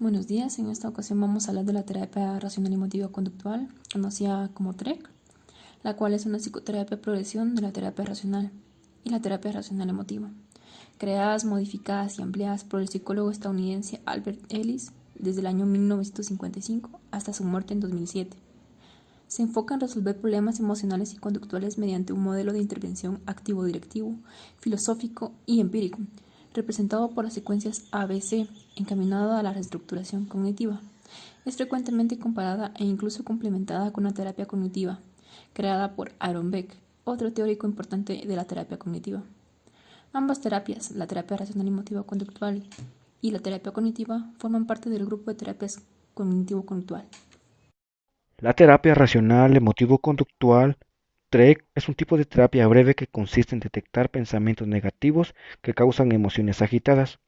Buenos días, en esta ocasión vamos a hablar de la terapia racional emotiva conductual, conocida como TREC, la cual es una psicoterapia progresión de la terapia racional y la terapia racional emotiva, creadas, modificadas y ampliadas por el psicólogo estadounidense Albert Ellis desde el año 1955 hasta su muerte en 2007. Se enfoca en resolver problemas emocionales y conductuales mediante un modelo de intervención activo-directivo, filosófico y empírico, representado por las secuencias ABC, encaminado a la reestructuración cognitiva. Es frecuentemente comparada e incluso complementada con la terapia cognitiva, creada por Aaron Beck, otro teórico importante de la terapia cognitiva. Ambas terapias, la terapia racional emotiva conductual y la terapia cognitiva, forman parte del grupo de terapias cognitivo-conductual. La terapia racional emotivo-conductual TREC es un tipo de terapia breve que consiste en detectar pensamientos negativos que causan emociones agitadas.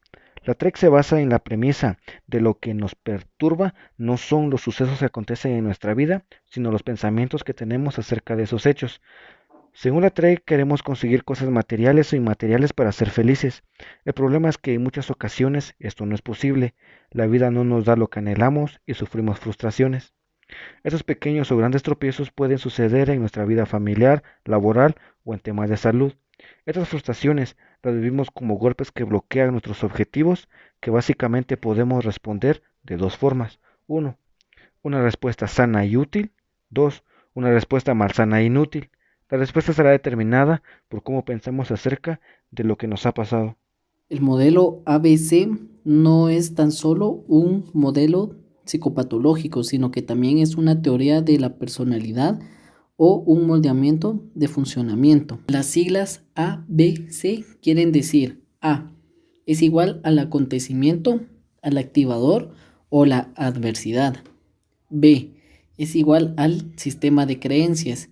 La TREC se basa en la premisa de lo que nos perturba no son los sucesos que acontecen en nuestra vida, sino los pensamientos que tenemos acerca de esos hechos. Según la TREC, queremos conseguir cosas materiales o inmateriales para ser felices. El problema es que en muchas ocasiones esto no es posible. La vida no nos da lo que anhelamos y sufrimos frustraciones. Esos pequeños o grandes tropiezos pueden suceder en nuestra vida familiar, laboral o en temas de salud. Estas frustraciones las vivimos como golpes que bloquean nuestros objetivos, que básicamente podemos responder de dos formas. Uno, una respuesta sana y útil. Dos, una respuesta malsana e inútil. La respuesta será determinada por cómo pensamos acerca de lo que nos ha pasado. El modelo ABC no es tan solo un modelo psicopatológico, sino que también es una teoría de la personalidad o un moldeamiento de funcionamiento. Las siglas ABC quieren decir A es igual al acontecimiento, al activador o la adversidad. B es igual al sistema de creencias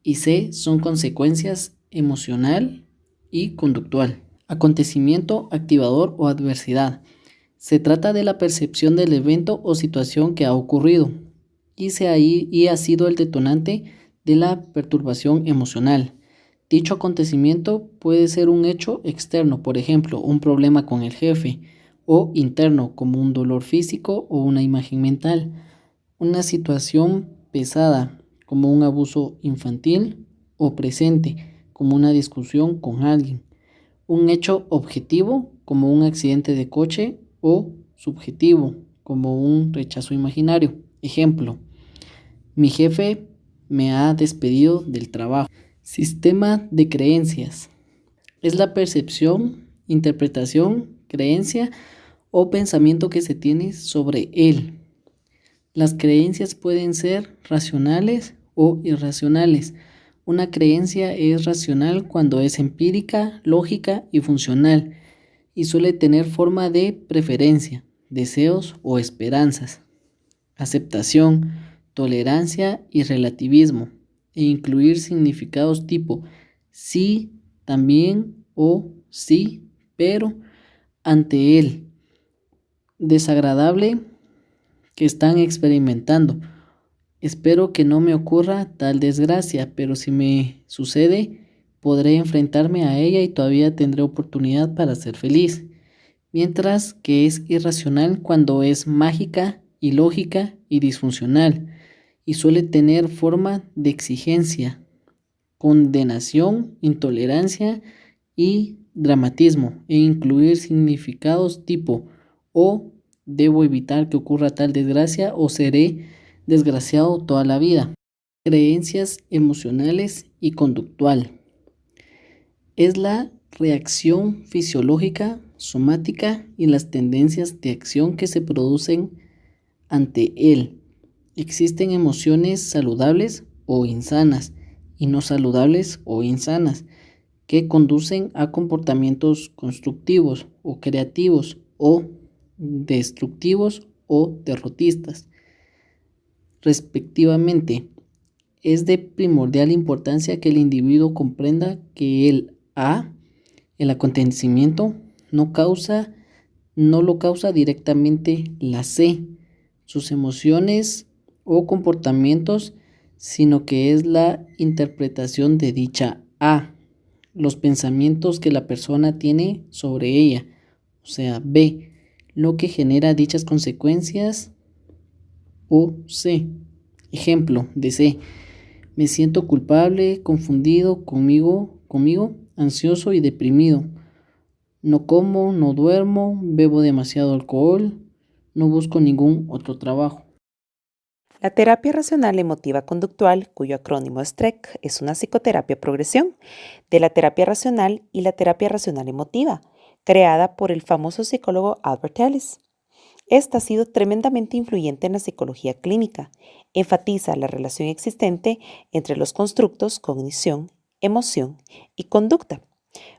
y C son consecuencias emocional y conductual. Acontecimiento, activador o adversidad. Se trata de la percepción del evento o situación que ha ocurrido y ha sido el detonante de la perturbación emocional. Dicho acontecimiento puede ser un hecho externo, por ejemplo, un problema con el jefe, o interno, como un dolor físico o una imagen mental. Una situación pesada, como un abuso infantil, o presente, como una discusión con alguien. Un hecho objetivo, como un accidente de coche, o subjetivo, como un rechazo imaginario. Ejemplo, mi jefe me ha despedido del trabajo. Sistema de creencias. Es la percepción, interpretación, creencia o pensamiento que se tiene sobre él. Las creencias pueden ser racionales o irracionales. Una creencia es racional cuando es empírica, lógica y funcional, y suele tener forma de preferencia, deseos o esperanzas. Aceptación, tolerancia y relativismo, e incluir significados tipo sí, también o sí, pero ante él. Desagradable que están experimentando. Espero que no me ocurra tal desgracia, pero si me sucede, podré enfrentarme a ella y todavía tendré oportunidad para ser feliz. Mientras que es irracional cuando es mágica, ilógica y disfuncional, y suele tener forma de exigencia, condenación, intolerancia y dramatismo, e incluir significados tipo o debo evitar que ocurra tal desgracia o seré desgraciado toda la vida. Creencias emocionales y conductual. Es la reacción fisiológica, somática y las tendencias de acción que se producen ante él. Existen emociones saludables o insanas y no saludables o insanas que conducen a comportamientos constructivos o creativos o destructivos o derrotistas, respectivamente. Es de primordial importancia que el individuo comprenda que el A, el acontecimiento, no lo causa directamente la C, sus emociones o comportamientos, sino que es la interpretación de dicha A, los pensamientos que la persona tiene sobre ella, o sea, B, lo que genera dichas consecuencias. O C. Ejemplo de C. Me siento culpable, confundido conmigo, ansioso y deprimido. No como, no duermo, bebo demasiado alcohol, no busco ningún otro trabajo. La terapia racional emotiva conductual, cuyo acrónimo es TREC, es una psicoterapia progresión de la terapia racional y la terapia racional emotiva, creada por el famoso psicólogo Albert Ellis. Esta ha sido tremendamente influyente en la psicología clínica. Enfatiza la relación existente entre los constructos cognición, emoción y conducta.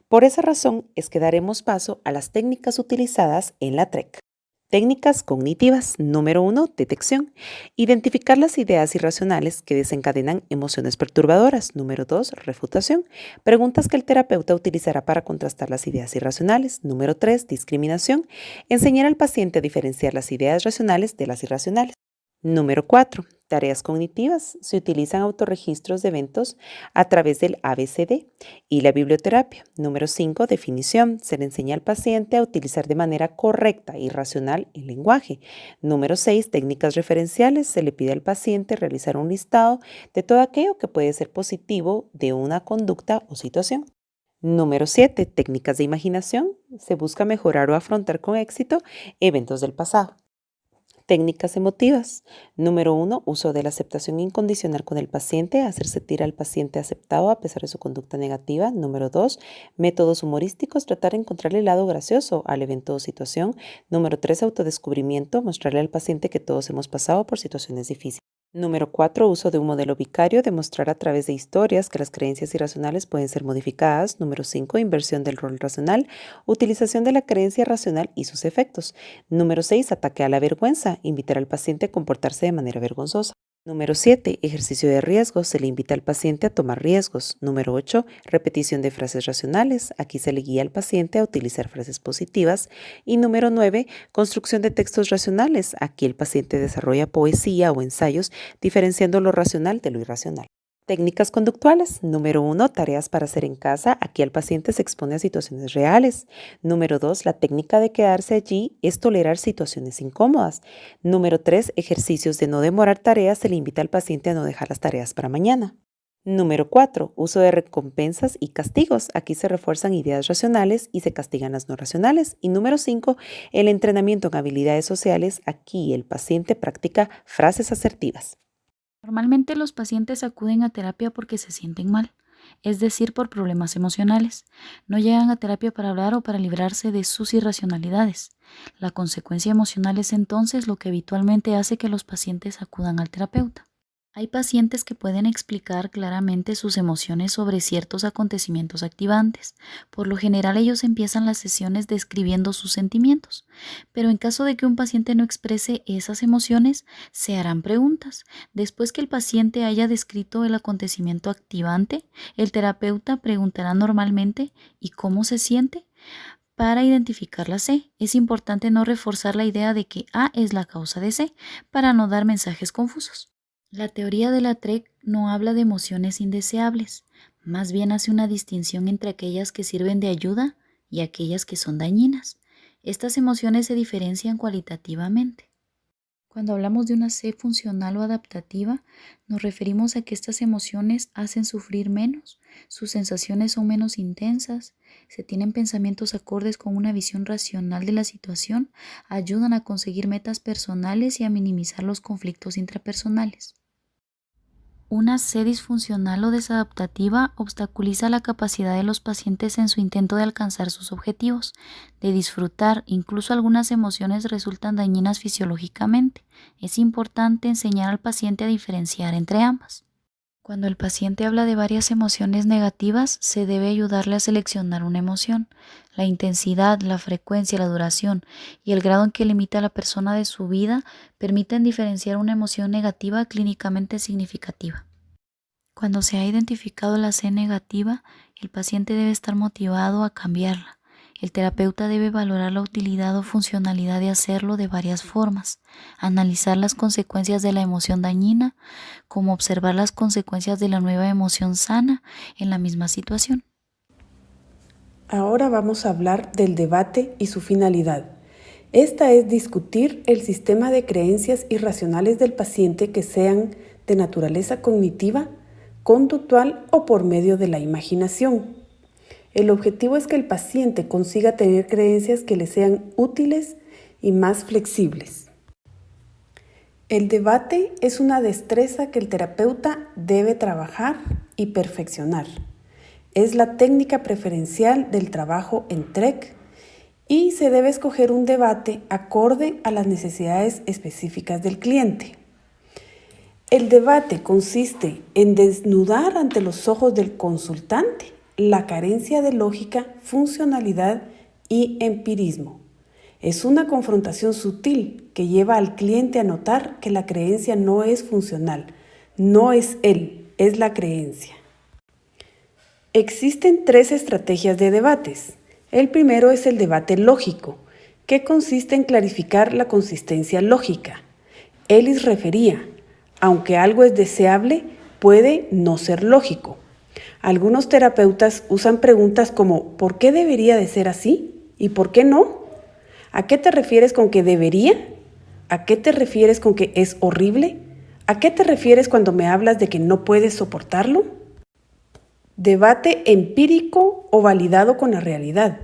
Por esa razón es que daremos paso a las técnicas utilizadas en la TREC. Técnicas cognitivas. Número 1. Detección. Identificar las ideas irracionales que desencadenan emociones perturbadoras. Número 2. Refutación. Preguntas que el terapeuta utilizará para contrastar las ideas irracionales. Número 3. Discriminación. Enseñar al paciente a diferenciar las ideas racionales de las irracionales. Número 4. Tareas cognitivas. Se utilizan autorregistros de eventos a través del ABCD y la biblioterapia. Número 5. Definición. Se le enseña al paciente a utilizar de manera correcta y racional el lenguaje. Número 6. Técnicas referenciales. Se le pide al paciente realizar un listado de todo aquello que puede ser positivo de una conducta o situación. Número 7. Técnicas de imaginación. Se busca mejorar o afrontar con éxito eventos del pasado. Técnicas emotivas. Número 1. Uso de la aceptación incondicional con el paciente. Hacer sentir al paciente aceptado a pesar de su conducta negativa. Número 2. Métodos humorísticos. Tratar de encontrarle el lado gracioso al evento o situación. Número 3. Autodescubrimiento. Mostrarle al paciente que todos hemos pasado por situaciones difíciles. Número 4. Uso de un modelo vicario. Demostrar a través de historias que las creencias irracionales pueden ser modificadas. Número 5. Inversión del rol racional. Utilización de la creencia racional y sus efectos. Número 6. Ataque a la vergüenza. Invitar al paciente a comportarse de manera vergonzosa. Número 7. Ejercicio de riesgos. Se le invita al paciente a tomar riesgos. Número 8. Repetición de frases racionales. Aquí se le guía al paciente a utilizar frases positivas. Y número 9. Construcción de textos racionales. Aquí el paciente desarrolla poesía o ensayos diferenciando lo racional de lo irracional. Técnicas conductuales. Número 1. Tareas para hacer en casa. Aquí el paciente se expone a situaciones reales. Número 2. La técnica de quedarse allí es tolerar situaciones incómodas. Número 3. Ejercicios de no demorar tareas. Se le invita al paciente a no dejar las tareas para mañana. Número 4. Uso de recompensas y castigos. Aquí se refuerzan ideas racionales y se castigan las no racionales. Y número 5. El entrenamiento en habilidades sociales. Aquí el paciente practica frases asertivas. Normalmente los pacientes acuden a terapia porque se sienten mal, es decir, por problemas emocionales. No llegan a terapia para hablar o para librarse de sus irracionalidades. La consecuencia emocional es entonces lo que habitualmente hace que los pacientes acudan al terapeuta. Hay pacientes que pueden explicar claramente sus emociones sobre ciertos acontecimientos activantes. Por lo general ellos empiezan las sesiones describiendo sus sentimientos, pero en caso de que un paciente no exprese esas emociones, se harán preguntas. Después que el paciente haya descrito el acontecimiento activante, el terapeuta preguntará normalmente ¿y cómo se siente? Para identificar la C, es importante no reforzar la idea de que A es la causa de C, para no dar mensajes confusos. La teoría de la TREC no habla de emociones indeseables, más bien hace una distinción entre aquellas que sirven de ayuda y aquellas que son dañinas. Estas emociones se diferencian cualitativamente. Cuando hablamos de una C funcional o adaptativa, nos referimos a que estas emociones hacen sufrir menos, sus sensaciones son menos intensas, se tienen pensamientos acordes con una visión racional de la situación, ayudan a conseguir metas personales y a minimizar los conflictos intrapersonales. Una C disfuncional o desadaptativa obstaculiza la capacidad de los pacientes en su intento de alcanzar sus objetivos, de disfrutar, incluso algunas emociones resultan dañinas fisiológicamente. Es importante enseñar al paciente a diferenciar entre ambas. Cuando el paciente habla de varias emociones negativas, se debe ayudarle a seleccionar una emoción. La intensidad, la frecuencia, la duración y el grado en que limita a la persona de su vida permiten diferenciar una emoción negativa clínicamente significativa. Cuando se ha identificado la C negativa, el paciente debe estar motivado a cambiarla. El terapeuta debe valorar la utilidad o funcionalidad de hacerlo de varias formas, analizar las consecuencias de la emoción dañina, como observar las consecuencias de la nueva emoción sana en la misma situación. Ahora vamos a hablar del debate y su finalidad. Esta es discutir el sistema de creencias irracionales del paciente que sean de naturaleza cognitiva, conductual o por medio de la imaginación. El objetivo es que el paciente consiga tener creencias que le sean útiles y más flexibles. El debate es una destreza que el terapeuta debe trabajar y perfeccionar. Es la técnica preferencial del trabajo en TREC y se debe escoger un debate acorde a las necesidades específicas del cliente. El debate consiste en desnudar ante los ojos del consultante la carencia de lógica, funcionalidad y empirismo. Es una confrontación sutil que lleva al cliente a notar que la creencia no es funcional, no es él, es la creencia. Existen 3 estrategias de debates. El primero es el debate lógico, que consiste en clarificar la consistencia lógica. Ellis refería: aunque algo es deseable, puede no ser lógico. Algunos terapeutas usan preguntas como ¿por qué debería de ser así? ¿Y por qué no? ¿A qué te refieres con que debería? ¿A qué te refieres con que es horrible? ¿A qué te refieres cuando me hablas de que no puedes soportarlo? Debate empírico o validado con la realidad.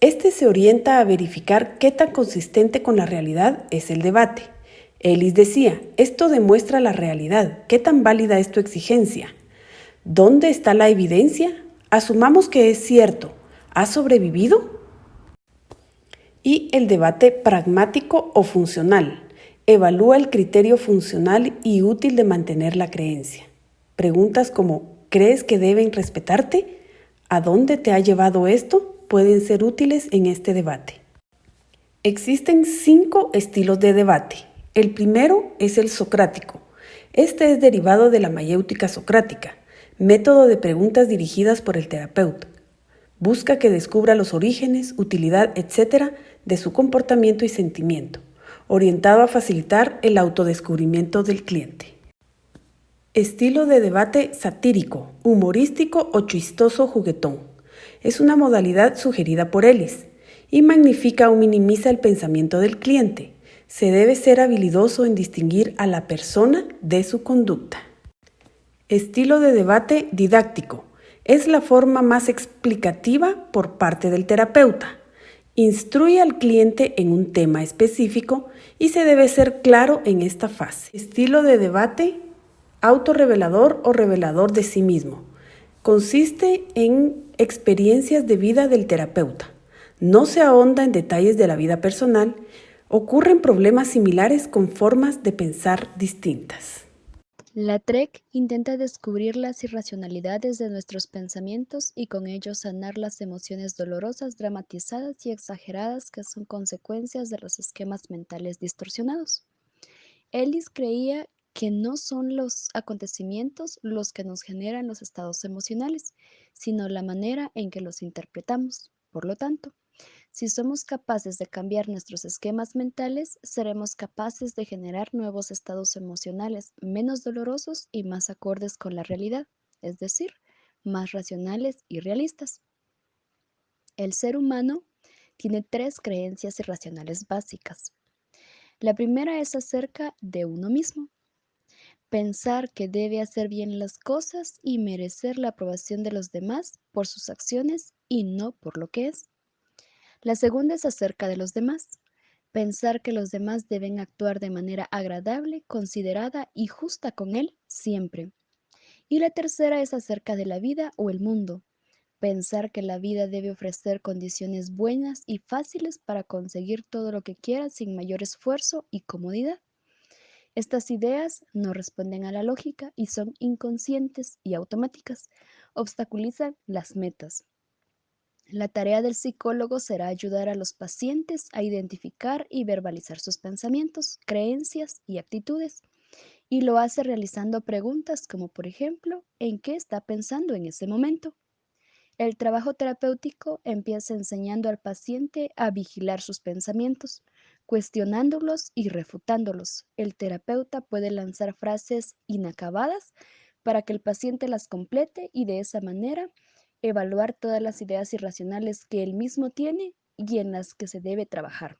Este se orienta a verificar qué tan consistente con la realidad es el debate. Ellis decía: esto demuestra la realidad. ¿Qué tan válida es tu exigencia? ¿Dónde está la evidencia? Asumamos que es cierto. ¿Has sobrevivido? Y el debate pragmático o funcional. Evalúa el criterio funcional y útil de mantener la creencia. Preguntas como ¿crees que deben respetarte? ¿A dónde te ha llevado esto? Pueden ser útiles en este debate. Existen 5 estilos de debate. El primero es el socrático. Este es derivado de la mayéutica socrática, método de preguntas dirigidas por el terapeuta. Busca que descubra los orígenes, utilidad, etc. de su comportamiento y sentimiento, orientado a facilitar el autodescubrimiento del cliente. Estilo de debate satírico, humorístico o chistoso juguetón. Es una modalidad sugerida por Ellis y magnifica o minimiza el pensamiento del cliente. Se debe ser habilidoso en distinguir a la persona de su conducta. Estilo de debate didáctico. Es la forma más explicativa por parte del terapeuta. Instruye al cliente en un tema específico y se debe ser claro en esta fase. Estilo de debate autorrevelador o revelador de sí mismo. Consiste en experiencias de vida del terapeuta. No se ahonda en detalles de la vida personal. Ocurren problemas similares con formas de pensar distintas. La TREC intenta descubrir las irracionalidades de nuestros pensamientos y con ello sanar las emociones dolorosas, dramatizadas y exageradas que son consecuencias de los esquemas mentales distorsionados. Ellis creía que no son los acontecimientos los que nos generan los estados emocionales, sino la manera en que los interpretamos. Por lo tanto, si somos capaces de cambiar nuestros esquemas mentales, seremos capaces de generar nuevos estados emocionales menos dolorosos y más acordes con la realidad, es decir, más racionales y realistas. El ser humano tiene 3 creencias irracionales básicas. La primera es acerca de uno mismo. Pensar que debe hacer bien las cosas y merecer la aprobación de los demás por sus acciones y no por lo que es. La segunda es acerca de los demás. Pensar que los demás deben actuar de manera agradable, considerada y justa con él siempre. Y la tercera es acerca de la vida o el mundo. Pensar que la vida debe ofrecer condiciones buenas y fáciles para conseguir todo lo que quiera sin mayor esfuerzo y comodidad. Estas ideas no responden a la lógica y son inconscientes y automáticas. Obstaculizan las metas. La tarea del psicólogo será ayudar a los pacientes a identificar y verbalizar sus pensamientos, creencias y actitudes. Y lo hace realizando preguntas como, por ejemplo, ¿en qué está pensando en ese momento? El trabajo terapéutico empieza enseñando al paciente a vigilar sus pensamientos, cuestionándolos y refutándolos. El terapeuta puede lanzar frases inacabadas para que el paciente las complete y de esa manera evaluar todas las ideas irracionales que él mismo tiene y en las que se debe trabajar.